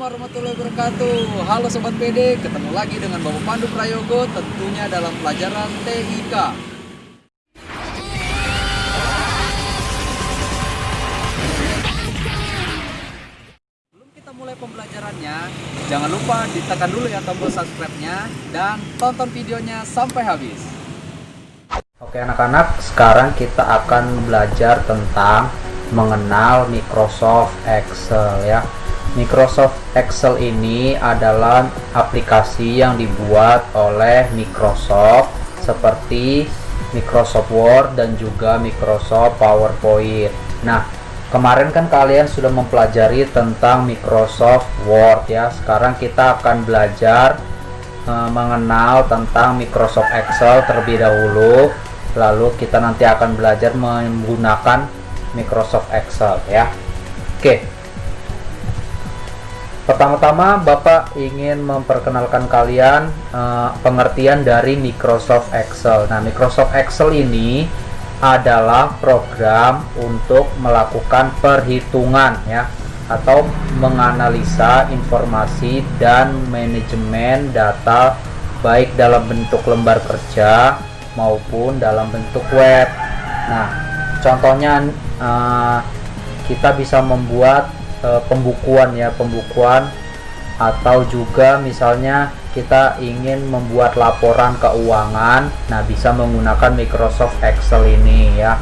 warahmatullahi wabarakatuh. Halo Sobat PD, ketemu lagi dengan Bapak Pandu Prayogo tentunya dalam pelajaran TIK. Sebelum kita mulai pembelajarannya, jangan lupa ditekan dulu ya tombol subscribe-nya dan tonton videonya sampai habis. Oke anak-anak, sekarang kita akan belajar tentang mengenal Microsoft Excel ya. Microsoft Excel ini adalah aplikasi yang dibuat oleh Microsoft seperti Microsoft Word dan juga Microsoft PowerPoint. Nah, kemarin kan kalian sudah mempelajari tentang Microsoft Word ya. Sekarang kita akan belajar mengenal tentang Microsoft Excel terlebih dahulu. Lalu kita nanti akan belajar menggunakan Microsoft Excel ya. Oke. Pertama-tama Bapak ingin memperkenalkan kalian pengertian dari Microsoft Excel. Nah, Microsoft Excel ini adalah program untuk melakukan perhitungan ya, atau menganalisa informasi dan manajemen data baik dalam bentuk lembar kerja maupun dalam bentuk web. Nah, contohnya kita bisa membuat pembukuan atau juga misalnya kita ingin membuat laporan keuangan. Nah, bisa menggunakan Microsoft Excel ini ya.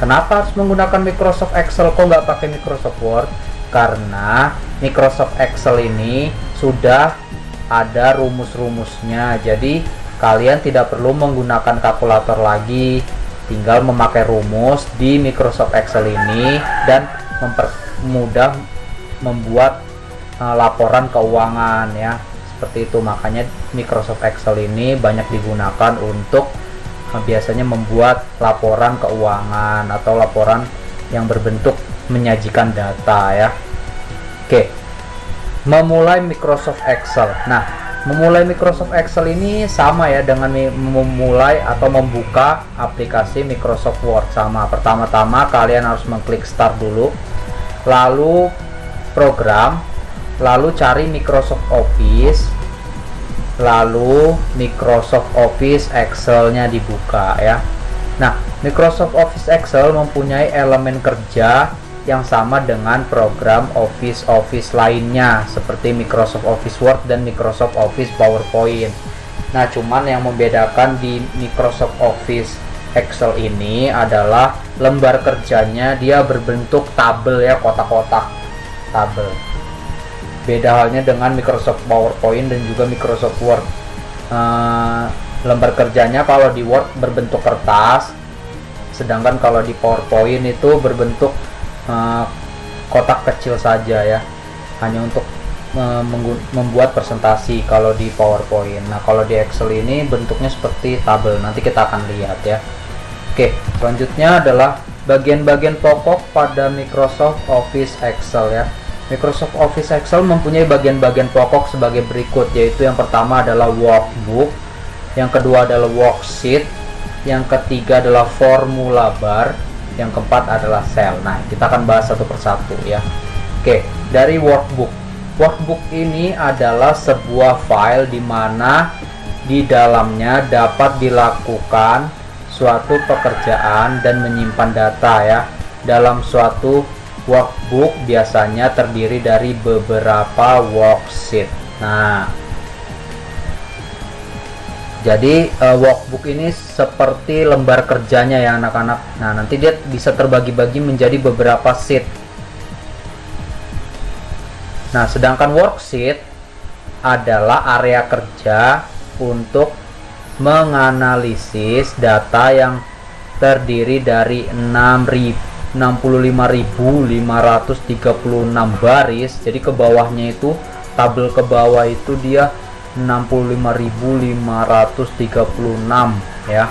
Kenapa harus menggunakan Microsoft Excel, kok nggak pakai Microsoft Word? Karena Microsoft Excel ini sudah ada rumus-rumusnya, jadi kalian tidak perlu menggunakan kalkulator lagi, tinggal memakai rumus di Microsoft Excel ini dan mempermudah membuat laporan keuangan ya, seperti itu. Makanya Microsoft Excel ini banyak digunakan untuk biasanya membuat laporan keuangan atau laporan yang berbentuk menyajikan data ya. Oke, memulai Microsoft Excel. Nah, memulai Microsoft Excel ini sama ya dengan memulai atau membuka aplikasi Microsoft Word. Sama, pertama-tama kalian harus mengklik start dulu, lalu program, lalu cari Microsoft Office, lalu Microsoft Office Excel-nya dibuka ya. Nah, Microsoft Office Excel mempunyai elemen kerja yang sama dengan program Office lainnya seperti Microsoft Office Word dan Microsoft Office PowerPoint. Nah, cuman yang membedakan di Microsoft Office Excel ini adalah lembar kerjanya dia berbentuk tabel ya, kotak-kotak tabel. Beda halnya dengan Microsoft PowerPoint dan juga Microsoft Word. Lembar kerjanya kalau di Word berbentuk kertas, sedangkan kalau di PowerPoint itu berbentuk kotak kecil saja ya, hanya untuk membuat presentasi kalau di PowerPoint. Nah, kalau di Excel ini bentuknya seperti tabel, nanti kita akan lihat ya. Oke, selanjutnya adalah bagian-bagian pokok pada Microsoft Office Excel ya. Microsoft Office Excel mempunyai bagian-bagian pokok sebagai berikut, yaitu yang pertama adalah workbook, yang kedua adalah worksheet, yang ketiga adalah formula bar, yang keempat adalah cell. Nah, kita akan bahas satu persatu ya. Oke, dari workbook. Workbook ini adalah sebuah file di mana di dalamnya dapat dilakukan suatu pekerjaan dan menyimpan data ya. Dalam suatu workbook biasanya terdiri dari beberapa worksheet. Nah, jadi workbook ini seperti lembar kerjanya ya anak-anak. Nah, nanti dia bisa terbagi-bagi menjadi beberapa sheet. Nah, sedangkan worksheet adalah area kerja untuk menganalisis data yang terdiri dari 65.536 baris. Jadi ke bawahnya itu, tabel ke bawah itu dia 65.536 ya.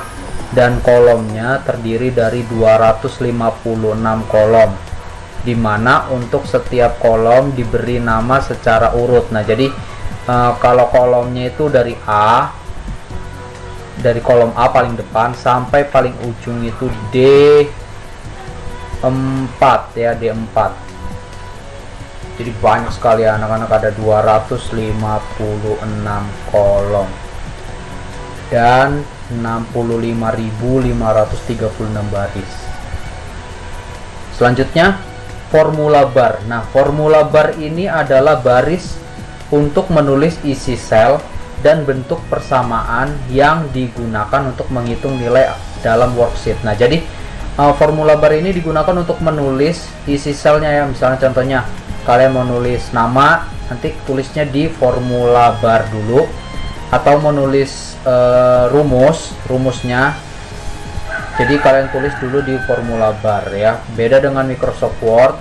Dan kolomnya terdiri dari 256 kolom, dimana untuk setiap kolom diberi nama secara urut. Nah, jadi kalau kolomnya itu dari kolom A paling depan sampai paling ujung itu D4 ya, D4. Jadi banyak sekali ya anak-anak, ada 256 kolom dan 65.536 baris. Selanjutnya formula bar. Nah, formula bar ini adalah baris untuk menulis isi sel dan bentuk persamaan yang digunakan untuk menghitung nilai dalam worksheet. Nah, jadi formula bar ini digunakan untuk menulis isi selnya ya. Misalnya contohnya kalian mau nulis nama, nanti tulisnya di formula bar dulu, atau menulis rumusnya, jadi kalian tulis dulu di formula bar ya. Beda dengan Microsoft Word,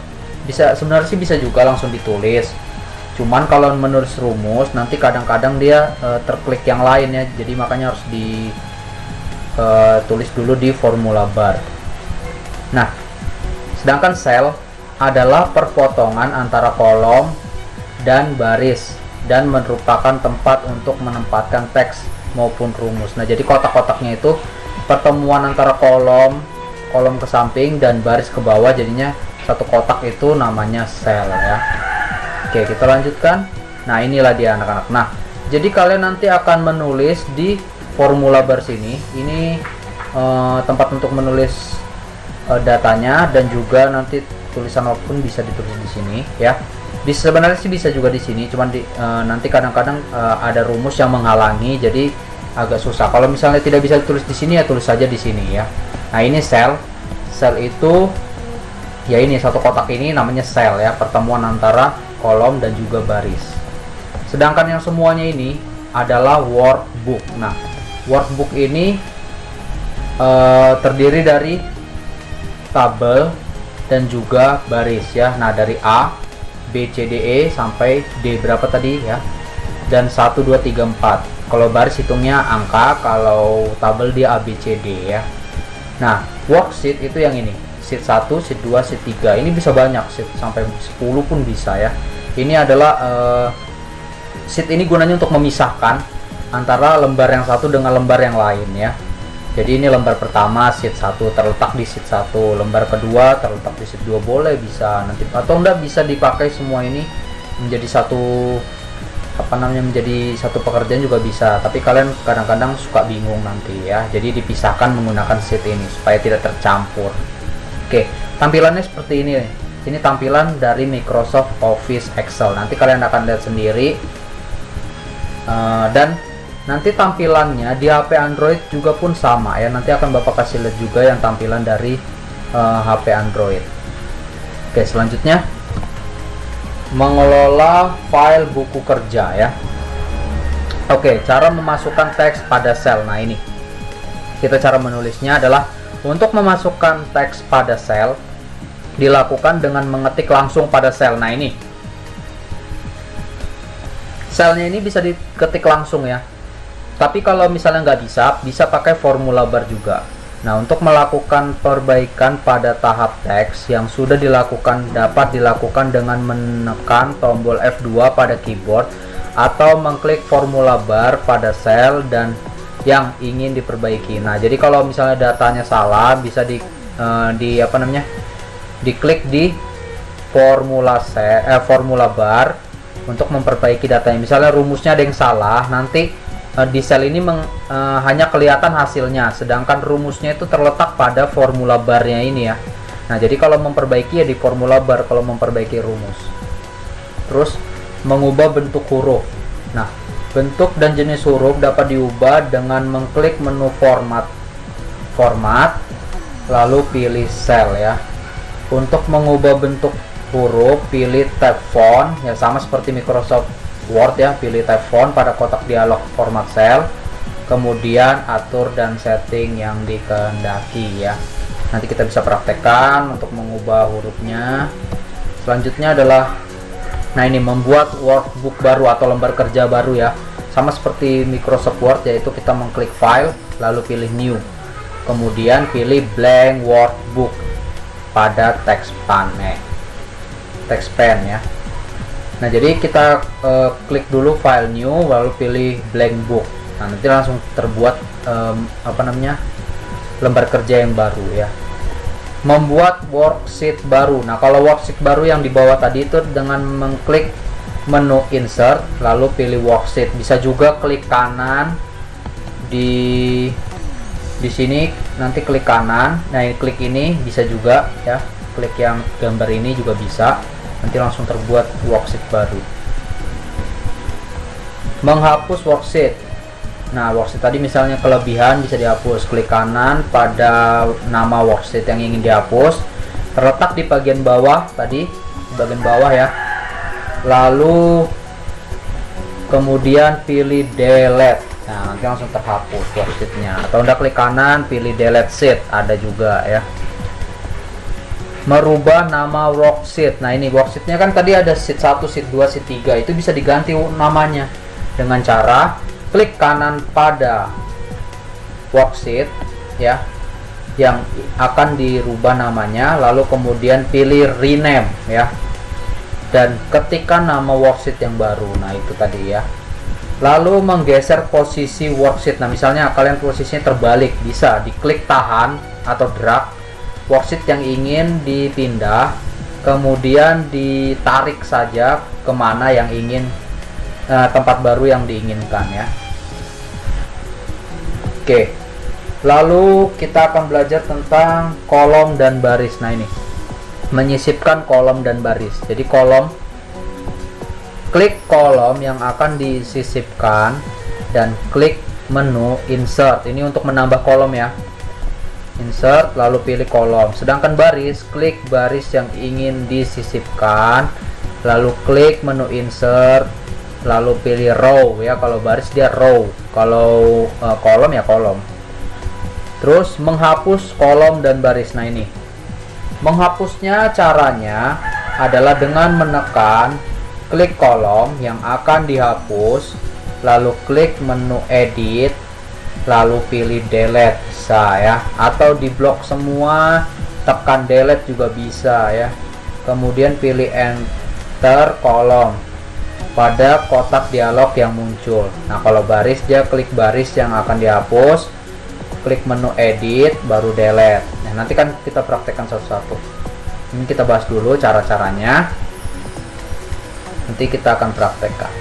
sebenarnya sih bisa juga langsung ditulis, cuman kalau menulis rumus nanti kadang-kadang dia terklik yang lain ya, jadi makanya harus ditulis dulu di formula bar. Nah, sedangkan sel adalah perpotongan antara kolom dan baris dan merupakan tempat untuk menempatkan teks maupun rumus. Nah, jadi kotak-kotaknya itu pertemuan antara kolom ke samping dan baris ke bawah, jadinya satu kotak itu namanya sel ya. Oke, kita lanjutkan. Nah, inilah dia anak-anak. Nah, jadi kalian nanti akan menulis di formula bar sini. Ini tempat untuk menulis datanya, dan juga nanti tulisan apapun bisa ditulis di sini ya. Sebenarnya sih bisa juga di sini, cuman nanti kadang-kadang ada rumus yang menghalangi, jadi agak susah. Kalau misalnya tidak bisa ditulis di sini ya tulis saja di sini ya. Nah, ini sel itu ya, ini satu kotak ini namanya sel ya, pertemuan antara kolom dan juga baris. Sedangkan yang semuanya ini adalah workbook. Nah, workbook ini terdiri dari tabel dan juga baris ya. Nah, dari A, B, C, D, E sampai D berapa tadi ya, dan 1, 2, 3, 4. Kalau baris hitungnya angka, kalau tabel dia A, B, C, D ya. Nah, worksheet itu yang ini, sheet 1, sheet 2, sheet 3. Ini bisa banyak, sheet sampai 10 pun bisa ya. Ini adalah sheet ini gunanya untuk memisahkan antara lembar yang satu dengan lembar yang lain ya. Jadi ini lembar pertama sheet 1 terletak di sheet 1, lembar kedua terletak di sheet 2, boleh bisa nanti, atau enggak bisa dipakai semua ini menjadi satu menjadi satu pekerjaan juga bisa, tapi kalian kadang-kadang suka bingung nanti ya. Jadi dipisahkan menggunakan sheet ini supaya tidak tercampur. Oke, tampilannya seperti ini. Ini tampilan dari Microsoft Office Excel. Nanti kalian akan lihat sendiri. Dan nanti tampilannya di HP Android juga pun sama ya. Nanti akan Bapak kasih lihat juga yang tampilan dari HP Android. Oke, selanjutnya mengelola file buku kerja ya. Oke, cara memasukkan teks pada sel. Nah, ini kita cara menulisnya adalah untuk memasukkan teks pada sel dilakukan dengan mengetik langsung pada sel. Nah, ini selnya ini bisa diketik langsung ya, tapi kalau misalnya nggak bisa pakai formula bar juga. Nah, untuk melakukan perbaikan pada tahap teks yang sudah dilakukan dapat dilakukan dengan menekan tombol F2 pada keyboard atau mengklik formula bar pada sel dan yang ingin diperbaiki. Nah, jadi kalau misalnya datanya salah bisa diklik di formula bar untuk memperbaiki datanya. Misalnya rumusnya ada yang salah, nanti di sel ini hanya kelihatan hasilnya, sedangkan rumusnya itu terletak pada formula barnya ini ya. Nah, jadi kalau memperbaiki ya di formula bar kalau memperbaiki rumus. Terus mengubah bentuk huruf. Nah, bentuk dan jenis huruf dapat diubah dengan mengklik menu format lalu pilih sel ya. Untuk mengubah bentuk huruf pilih tab font ya, sama seperti Microsoft Word ya, pilih tab font pada kotak dialog format sel, kemudian atur dan setting yang dikehendaki ya. Nanti kita bisa praktekkan untuk mengubah hurufnya. Selanjutnya adalah ini membuat workbook baru atau lembar kerja baru ya, sama seperti Microsoft Word, yaitu kita mengklik file lalu pilih new, kemudian pilih blank workbook pada text pen ya. Nah, jadi kita klik dulu file new lalu pilih blank book. Nah, nanti langsung terbuat lembar kerja yang baru ya. membuat worksheet baru. Nah, kalau worksheet baru yang di bawah tadi itu dengan mengklik menu insert lalu pilih worksheet. Bisa juga klik kanan di sini, nanti klik kanan. Nah, klik ini bisa juga ya, klik yang gambar ini juga bisa, nanti langsung terbuat worksheet baru. Menghapus worksheet. Nah, worksheet tadi misalnya kelebihan bisa dihapus. Klik kanan pada nama worksheet yang ingin dihapus, terletak di bagian bawah tadi, di bagian bawah ya. Lalu kemudian pilih delete. Nah, nanti langsung terhapus worksheetnya. Atau udah klik kanan pilih delete sheet, ada juga ya. Merubah nama worksheet. Nah, ini worksheetnya kan tadi ada sheet 1, sheet 2, sheet 3. Itu bisa diganti namanya dengan cara klik kanan pada worksheet ya yang akan dirubah namanya, lalu kemudian pilih rename ya, dan ketikkan nama worksheet yang baru. Nah, itu tadi ya. Lalu menggeser posisi worksheet. Nah, misalnya kalian posisinya terbalik, bisa diklik tahan atau drag worksheet yang ingin dipindah, kemudian ditarik saja kemana yang ingin, tempat baru yang diinginkan ya. Oke, lalu kita akan belajar tentang kolom dan baris. Nah, ini menyisipkan kolom dan baris. Jadi kolom, klik kolom yang akan disisipkan dan klik menu insert. Ini untuk menambah kolom ya, insert lalu pilih kolom. Sedangkan baris, klik baris yang ingin disisipkan lalu klik menu insert lalu pilih row ya. Kalau baris dia row, kalau kolom ya kolom. Terus menghapus kolom dan baris. Nah, ini menghapusnya caranya adalah dengan menekan klik kolom yang akan dihapus, lalu klik menu edit, lalu pilih delete, bisa ya. Atau di blok semua, tekan delete juga bisa ya. Kemudian pilih enter kolom pada kotak dialog yang muncul. Nah, kalau baris dia klik baris yang akan dihapus, klik menu edit, baru delete. Nah, nanti kan kita praktekkan satu-satu. Ini kita bahas dulu cara-caranya, nanti kita akan praktekkan.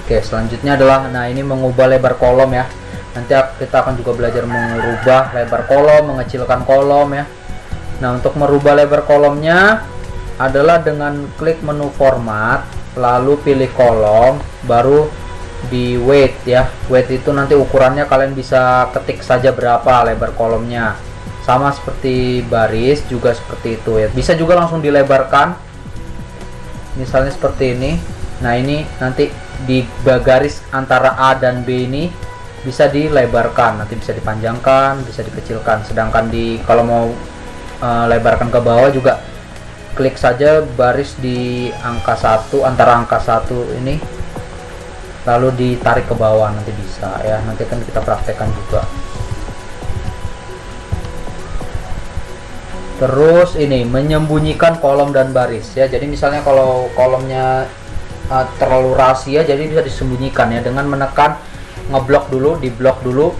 Oke, selanjutnya adalah, nah ini mengubah lebar kolom ya. Nanti kita akan juga belajar mengubah lebar kolom, mengecilkan kolom ya. Nah, untuk merubah lebar kolomnya adalah dengan klik menu format, lalu pilih kolom, baru di weight ya. Weight itu nanti ukurannya kalian bisa ketik saja berapa lebar kolomnya. Sama seperti baris juga seperti itu ya. Bisa juga langsung dilebarkan. Misalnya seperti ini. Nah, ini nanti di garis antara A dan B ini bisa dilebarkan, nanti bisa dipanjangkan, bisa dikecilkan. Sedangkan di kalau mau lebarkan ke bawah juga klik saja baris di angka 1, antara angka 1 ini, lalu ditarik ke bawah, nanti bisa ya. Nanti kan kita praktekkan juga. Terus ini menyembunyikan kolom dan baris ya. Jadi misalnya kalau kolomnya terlalu rahasia, jadi bisa disembunyikan ya dengan menekan ngeblok dulu, diblok dulu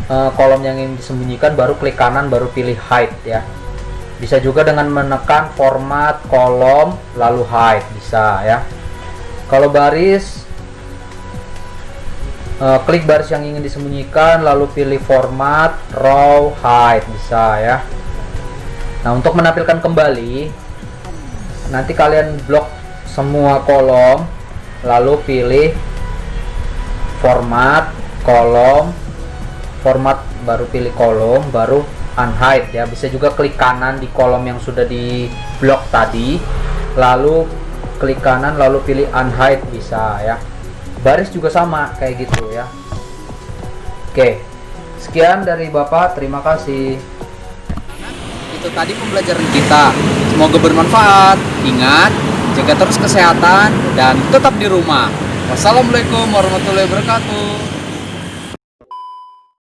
kolom yang ingin disembunyikan, baru klik kanan, baru pilih hide ya. Bisa juga dengan menekan format kolom lalu hide, bisa ya. Kalau baris, klik baris yang ingin disembunyikan lalu pilih format row hide, bisa ya. Nah, untuk menampilkan kembali, nanti kalian blok semua kolom lalu pilih format kolom, format baru pilih kolom, baru unhide ya. Bisa juga klik kanan di kolom yang sudah di blok tadi, lalu klik kanan lalu pilih unhide, bisa ya. Baris juga sama kayak gitu ya. Oke, sekian dari Bapak, terima kasih. Itu tadi pembelajaran kita. Semoga bermanfaat. Ingat, jaga terus kesehatan dan tetap di rumah. Wassalamualaikum warahmatullahi wabarakatuh.